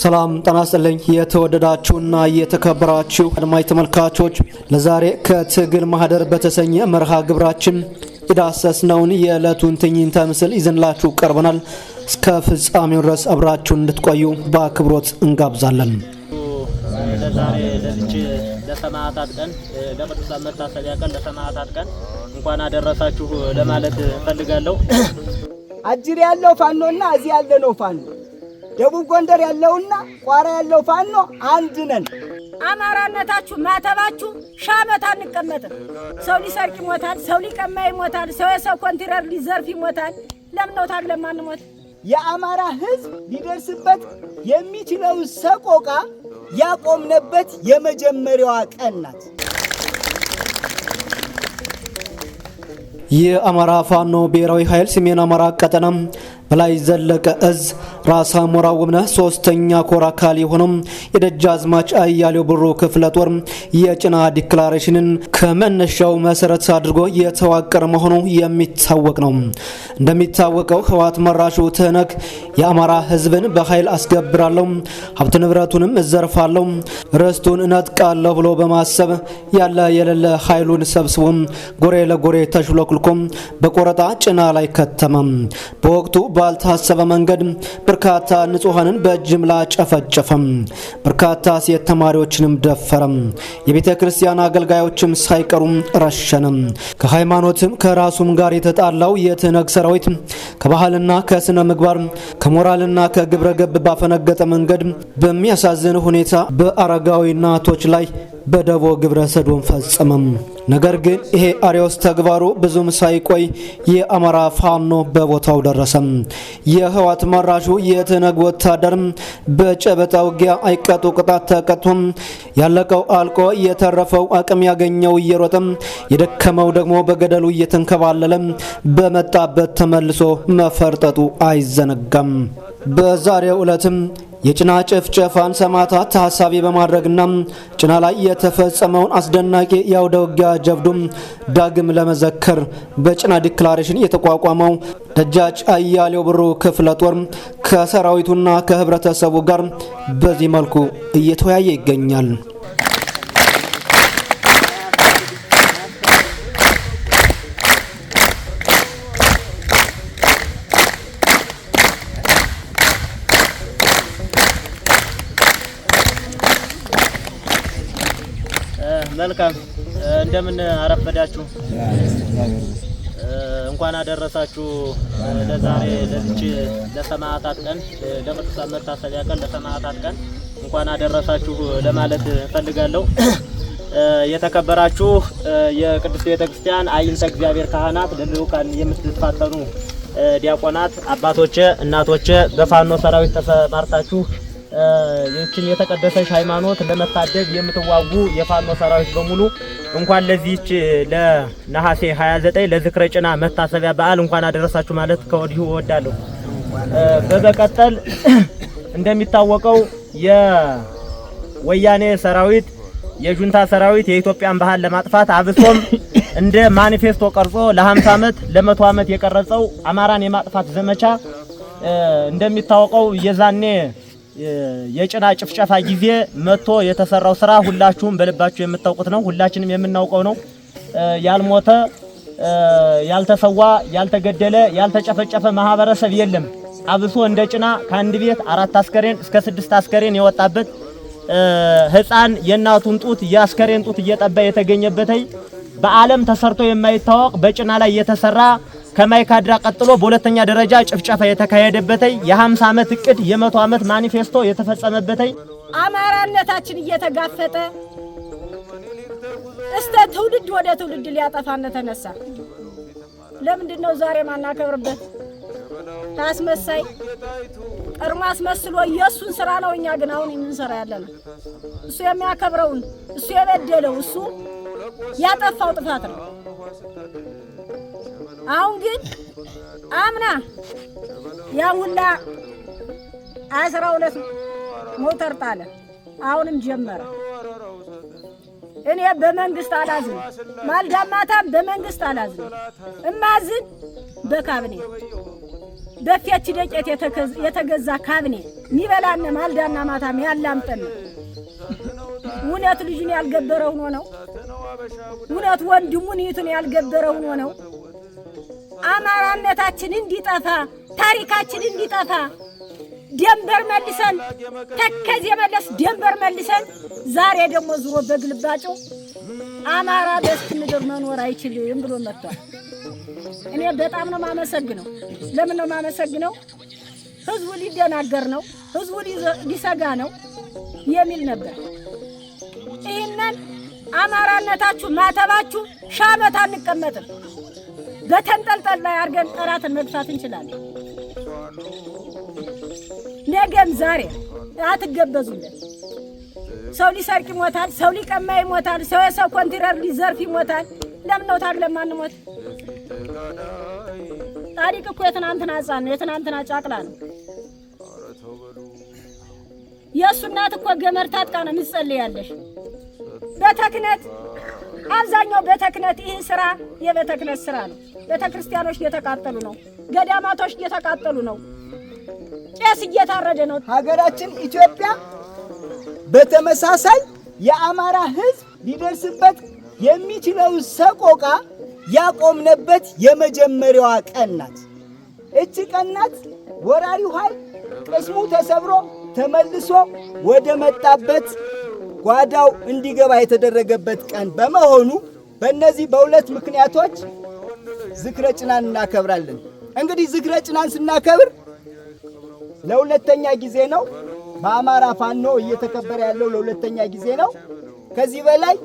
ሰላም ጤና ይስጥልኝ የተወደዳችሁና የተከበራችሁ አድማጭ ተመልካቾች ለዛሬ ከትግል ማህደር በተሰኘ መርሃ ግብራችን የዳሰስነውን የዕለቱን ትዕይንተ ምስል ይዘንላችሁ ቀርበናል። እስከ ፍጻሜው ድረስ አብራችሁን እንድትቆዩ በአክብሮት እንጋብዛለን። ለዛሬ ለሰማዕታት ቀን ለቅዱሳን መታሰቢያ ቀን ለሰማዕታት ቀን እንኳን አደረሳችሁ ለማለት ፈልጋለሁ። አጅር ያለው ፋኖና እዚህ ያለነው ፋኖ ደቡብ ጎንደር ያለውና ቋራ ያለው ፋኖ አንድ ነን። አማራነታችሁ ማተባችሁ ሻመት አንቀመጥም። ሰው ሊሰርቅ ይሞታል፣ ሰው ሊቀማ ይሞታል፣ ሰው የሰው ኮንትራር ሊዘርፍ ይሞታል። ለምን ነው ታግለን ማንሞት? የአማራ ሕዝብ ሊደርስበት የሚችለው ሰቆቃ ያቆምነበት የመጀመሪያዋ ቀን ናት። የአማራ ፋኖ ብሔራዊ ኃይል ሰሜን አማራ ቀጠና በላይ ዘለቀ እዝ ራስ አሞራ ውብነህ ሶስተኛ ኮር አካል የሆነው የደጃዝማች አያሌው ብሩ ክፍለ ጦር የጭና ዲክላሬሽንን ከመነሻው መሰረት አድርጎ የተዋቀረ መሆኑ የሚታወቅ ነው። እንደሚታወቀው ህወሓት መራሹ ትህነግ የአማራ ህዝብን በኃይል አስገብራለሁ፣ ሀብት ንብረቱንም እዘርፋለሁ፣ ርስቱን እነጥቃለሁ ብሎ በማሰብ ያለ የሌለ ኃይሉን ሰብስቦ ጎሬ ለጎሬ ተሽሎክልኮ በቆረጣ ጭና ላይ ከተመ። በወቅቱ ባልታሰበ መንገድ በርካታ ንጹሃንን በጅምላ ጨፈጨፈ። በርካታ ሴት ተማሪዎችንም ደፈረ። የቤተ ክርስቲያን አገልጋዮችም ሳይቀሩ ረሸነ። ከሃይማኖትም ከራሱም ጋር የተጣላው የትህነግ ሰራዊት ከባህልና ከስነ ምግባር ከሞራልና ከግብረ ገብ ባፈነገጠ መንገድ በሚያሳዝን ሁኔታ በአረጋዊ እናቶች ላይ በደቦ ግብረ ሰዶም ፈጸመም። ነገር ግን ይሄ አሪዮስ ተግባሩ ብዙም ሳይቆይ የአማራ ፋኖ በቦታው ደረሰ። የህወሓት መራሹ የትህነግ ወታደር በጨበጣ ውጊያ አይቀጡ ቅጣት ተቀጥቶ ያለቀው አልቆ የተረፈው አቅም ያገኘው እየሮጠ የደከመው ደግሞ በገደሉ እየተንከባለለ በመጣበት ተመልሶ መፈርጠጡ አይዘነጋም። በዛሬው ዕለትም የጭና ጭፍጨፋን ሰማዕታት ታሳቢ በማድረግና ጭና ላይ የተፈጸመውን አስደናቂ የአውደ ውጊያ ጀብዱም ዳግም ለመዘከር በጭና ዲክላሬሽን የተቋቋመው ደጃች አያሌው ብሩ ክፍለ ጦር ከሰራዊቱና ከህብረተሰቡ ጋር በዚህ መልኩ እየተወያየ ይገኛል። መልካም እንደምን አረፈዳችሁ። እንኳን አደረሳችሁ ለዛሬ ለሰማዕታት ቀን ለቅዱሳን መታሰቢያ ቀን ለሰማዕታት ቀን እንኳን አደረሳችሁ ለማለት ፈልጋለሁ። የተከበራችሁ የቅዱስ ቤተክርስቲያን አይንተ እግዚአብሔር ካህናት፣ ለልዑካን የምትፋጠኑ ዲያቆናት፣ አባቶቼ፣ እናቶቼ በፋኖ ሰራዊት ተሰማርታችሁ ይህችን የተቀደሰች ሃይማኖት ለመታደግ የምትዋጉ የፋኖ ሰራዊት በሙሉ እንኳን ለዚህች ለነሐሴ 29 ለዝክረ ጭና መታሰቢያ በዓል እንኳን አደረሳችሁ ማለት ከወዲሁ እወዳለሁ። በመቀጠል እንደሚታወቀው የወያኔ ሰራዊት የጁንታ ሰራዊት የኢትዮጵያን ባህል ለማጥፋት አብሶም እንደ ማኒፌስቶ ቀርጾ ለ50 ዓመት ለ100 ዓመት የቀረጸው አማራን የማጥፋት ዘመቻ እንደሚታወቀው የዛኔ የጭና ጭፍጨፋ ጊዜ መጥቶ የተሰራው ስራ ሁላችሁም በልባችሁ የምታውቁት ነው። ሁላችንም የምናውቀው ነው። ያልሞተ ያልተሰዋ ያልተገደለ ያልተጨፈጨፈ ማህበረሰብ የለም። አብሶ እንደ ጭና ከአንድ ቤት 4 አስከሬን እስከ 6 አስከሬን የወጣበት ህፃን የእናቱን ጡት የአስከሬን ጡት እየጠባ የተገኘበት በዓለም ተሰርቶ የማይታወቅ በጭና ላይ የተሰራ ከማይካድራ ቀጥሎ በሁለተኛ ደረጃ ጭፍጨፋ የተካሄደበት የ50 ዓመት እቅድ የ100 ዓመት ማኒፌስቶ የተፈጸመበት አማራነታችን እየተጋፈጠ እስተ ትውልድ ወደ ትውልድ ሊያጠፋን ተነሳ። ለምንድን ነው ዛሬ ማናከብርበት? ታስመሳይ ቀርማ አስመስሎ የሱን ስራ ነው። እኛ ግን አሁን የምንሰራ ያለነው እሱ የሚያከብረውን እሱ የበደለው እሱ ያጠፋው ጥፋት ነው። አሁን ግን አምና ያውላ 12 ሞተር ጣለ። አሁንም ጀመረ። እኔ በመንግስት አላዝን፣ ማልዳማታም በመንግስት አላዝን፣ እማዝን በካቢኔ በፊያች ደቄት የተገዛ ካብኔ ሚበላነ ማልዳና ማታም ያላምጠን እውነት ልጅን ያልገበረው ነው እውነት ወንድሙን ይቱን ያልገበረው ነው አማራነታችን እንዲጠፋ ታሪካችን እንዲጠፋ ደንበር መልሰን ተከዜ መለስ ደንበር መልሰን ዛሬ ደግሞ ዙሮ በግልባጩ አማራ በስት ምድር መኖር አይችልም ብሎ መጥቷል። እኔ በጣም ነው ማመሰግነው። ለምን ነው ማመሰግነው? ህዝቡ ሊደናገር ነው፣ ህዝቡ ሊሰጋ ነው የሚል ነበር። ይሄንን አማራነታችሁ ማተባችሁ ሻመት አንቀመጥም። በተንጠልጠል ላይ አርገን ጠራትን መግፋት እንችላለን። ነገም ዛሬ አትገበዙልን። ሰው ሊሰርቅ ይሞታል፣ ሰው ሊቀማ ይሞታል፣ ሰው የሰው ኮንትራክተር ሊዘርፍ ይሞታል። ለምን ነው ታዲያ ማንሞት? ታሪክ እኮ የትናንትና ሕፃን ነው፣ የትናንትና ጫቅላ ነው። የእሱ እናት እኮ ገመድ ታጥቃ ነው የምትጸልያለሽ። በተክነት አብዛኛው በተክነት ይህ ስራ የበተክነት ስራ ነው። ቤተክርስቲያኖች እየተቃጠሉ ነው፣ ገዳማቶች እየተቃጠሉ ነው፣ ቄስ እየታረደ ነው። ሀገራችን ኢትዮጵያ በተመሳሳይ የአማራ ህዝብ ሊደርስበት የሚችለውን ሰቆቃ ያቆምነበት የመጀመሪያዋ ቀን ናት። እቺ ቀን ናት ወራሪው ኃይል ቅስሙ ተሰብሮ ተመልሶ ወደ መጣበት ጓዳው እንዲገባ የተደረገበት ቀን በመሆኑ በእነዚህ በሁለት ምክንያቶች ዝክረ ጭናን እናከብራለን። እንግዲህ ዝክረ ጭናን ስናከብር ለሁለተኛ ጊዜ ነው። በአማራ ፋኖ እየተከበረ ያለው ለሁለተኛ ጊዜ ነው። ከዚህ በላይ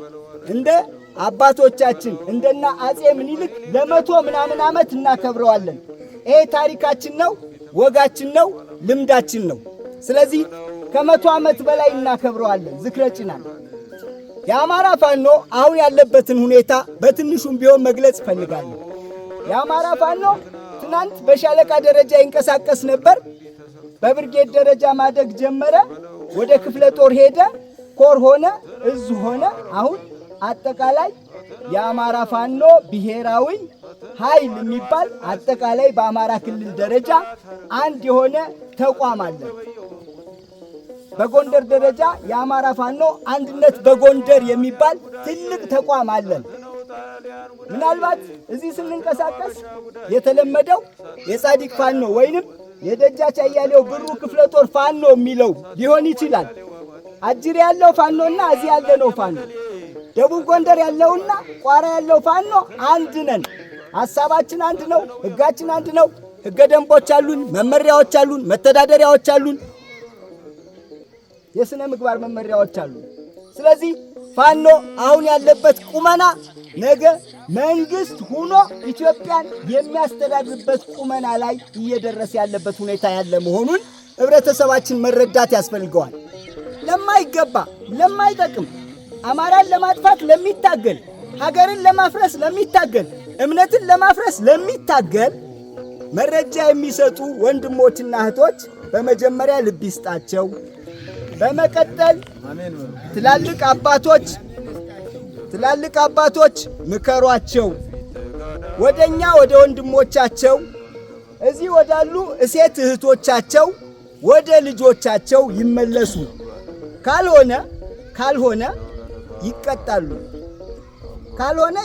እንደ አባቶቻችን እንደና አጼ ምኒልክ ለመቶ ምናምን ዓመት እናከብረዋለን። ይሄ ታሪካችን ነው፣ ወጋችን ነው፣ ልምዳችን ነው። ስለዚህ ከመቶ ዓመት በላይ እናከብረዋለን ዝክረ ጭናን። የአማራ ፋኖ አሁን ያለበትን ሁኔታ በትንሹም ቢሆን መግለጽ እፈልጋለሁ። የአማራ ፋኖ ትናንት በሻለቃ ደረጃ ይንቀሳቀስ ነበር። በብርጌድ ደረጃ ማደግ ጀመረ። ወደ ክፍለ ጦር ሄደ፣ ኮር ሆነ፣ እዝ ሆነ። አሁን አጠቃላይ የአማራ ፋኖ ብሔራዊ ኃይል የሚባል አጠቃላይ በአማራ ክልል ደረጃ አንድ የሆነ ተቋም አለ። በጎንደር ደረጃ የአማራ ፋኖ አንድነት በጎንደር የሚባል ትልቅ ተቋም አለን። ምናልባት እዚህ ስንንቀሳቀስ የተለመደው የጻዲቅ ፋኖ ወይንም የደጃች አያሌው ብሩ ክፍለ ጦር ፋኖ የሚለው ሊሆን ይችላል። አጅር ያለው ፋኖና እዚህ ያለ ነው ፋኖ። ደቡብ ጎንደር ያለውና ቋራ ያለው ፋኖ አንድ ነን። ሐሳባችን አንድ ነው፣ ሕጋችን አንድ ነው። ሕገ ደንቦች አሉን፣ መመሪያዎች አሉን፣ መተዳደሪያዎች አሉን፣ የሥነ ምግባር መመሪያዎች አሉን። ስለዚህ ፋኖ አሁን ያለበት ቁመና ነገ መንግስት ሆኖ ኢትዮጵያን የሚያስተዳድርበት ቁመና ላይ እየደረሰ ያለበት ሁኔታ ያለ መሆኑን ህብረተሰባችን መረዳት ያስፈልገዋል። ለማይገባ ለማይጠቅም አማራን ለማጥፋት ለሚታገል፣ ሀገርን ለማፍረስ ለሚታገል፣ እምነትን ለማፍረስ ለሚታገል መረጃ የሚሰጡ ወንድሞችና እህቶች በመጀመሪያ ልብ ይስጣቸው። በመቀጠል ትላልቅ አባቶች ምከሯቸው። ወደኛ ወደ ወንድሞቻቸው እዚህ ወዳሉ እሴት እህቶቻቸው ወደ ልጆቻቸው ይመለሱ። ካልሆነ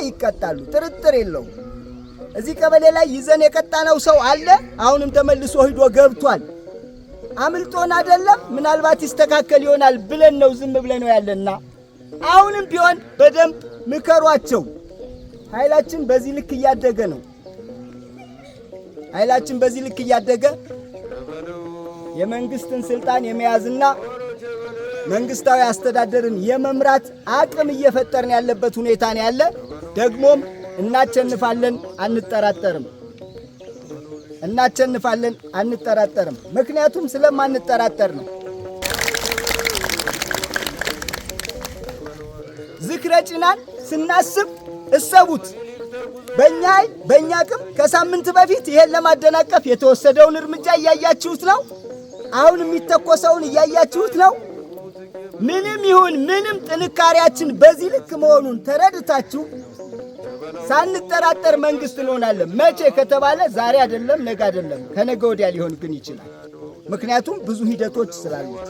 ይቀጣሉ። ጥርጥር የለውም። እዚህ ቀበሌ ላይ ይዘን የቀጣነው ሰው አለ። አሁንም ተመልሶ ሂዶ ገብቷል። አምልጦን አይደለም፣ ምናልባት ይስተካከል ይሆናል ብለን ነው ዝም ብለን ነው ያለና አሁንም ቢሆን በደንብ ምከሯቸው። ኃይላችን በዚህ ልክ እያደገ ነው። የመንግስትን ስልጣን የመያዝና መንግስታዊ አስተዳደርን የመምራት አቅም እየፈጠርን ያለበት ሁኔታ ነው ያለ። ደግሞም እናቸንፋለን አንጠራጠርም። ምክንያቱም ስለማንጠራጠር ነው። ዝክረ ጭናን ስናስብ እሰቡት። በእኛ አቅም ከሳምንት በፊት ይሄን ለማደናቀፍ የተወሰደውን እርምጃ እያያችሁት ነው። አሁን የሚተኮሰውን እያያችሁት ነው። ምንም ይሁን ምንም ጥንካሬያችን በዚህ ልክ መሆኑን ተረድታችሁ ሳንጠራጠር መንግስት እንሆናለን። መቼ ከተባለ ዛሬ አይደለም፣ ነገ አይደለም፣ ከነገ ወዲያ ሊሆን ግን ይችላል። ምክንያቱም ብዙ ሂደቶች ስላሉት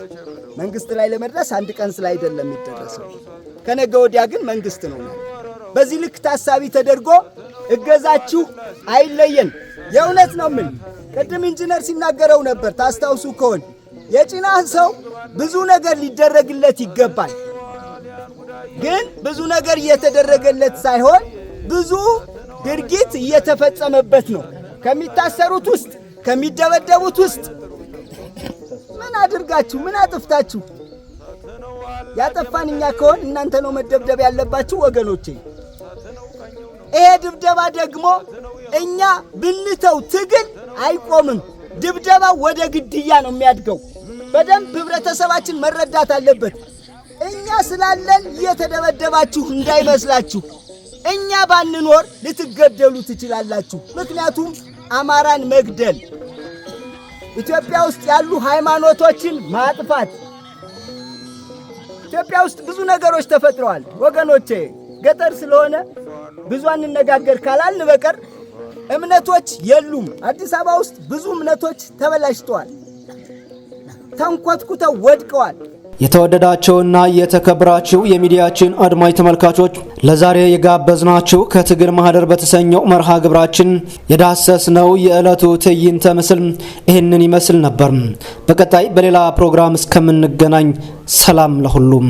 መንግስት ላይ ለመድረስ አንድ ቀን ስላይደለም የሚደረሰው። ከነገ ወዲያ ግን መንግስት ነው። በዚህ ልክ ታሳቢ ተደርጎ እገዛችሁ አይለየን። የእውነት ነው። ምን ቅድም ኢንጂነር ሲናገረው ነበር፣ ታስታውሱ ከሆነ የጭና ሰው ብዙ ነገር ሊደረግለት ይገባል። ግን ብዙ ነገር እየተደረገለት ሳይሆን ብዙ ድርጊት እየተፈጸመበት ነው። ከሚታሰሩት ውስጥ ከሚደበደቡት ውስጥ ምን አድርጋችሁ ምን አጥፍታችሁ? ያጠፋን እኛ ከሆን እናንተ ነው መደብደብ ያለባችሁ ወገኖቼ። ይሄ ድብደባ ደግሞ እኛ ብንተው ትግል አይቆምም። ድብደባው ወደ ግድያ ነው የሚያድገው። በደንብ ህብረተሰባችን መረዳት አለበት። እኛ ስላለን እየተደበደባችሁ እንዳይመስላችሁ። እኛ ባንኖር ልትገደሉ ትችላላችሁ። ምክንያቱም አማራን መግደል፣ ኢትዮጵያ ውስጥ ያሉ ሃይማኖቶችን ማጥፋት፣ ኢትዮጵያ ውስጥ ብዙ ነገሮች ተፈጥረዋል ወገኖቼ። ገጠር ስለሆነ ብዙ አንነጋገር ካላልን በቀር እምነቶች የሉም። አዲስ አበባ ውስጥ ብዙ እምነቶች ተበላሽተዋል፣ ተንኮትኩተው ወድቀዋል። የተወደዳቸውና የተከበራችሁ የሚዲያችን አድማጭ ተመልካቾች ለዛሬ የጋበዝናችሁ ከትግል ማህደር በተሰኘው መርሃ ግብራችን የዳሰስነው የዕለቱ ትዕይንተ ምስል ይህንን ይመስል ነበር። በቀጣይ በሌላ ፕሮግራም እስከምንገናኝ ሰላም ለሁሉም።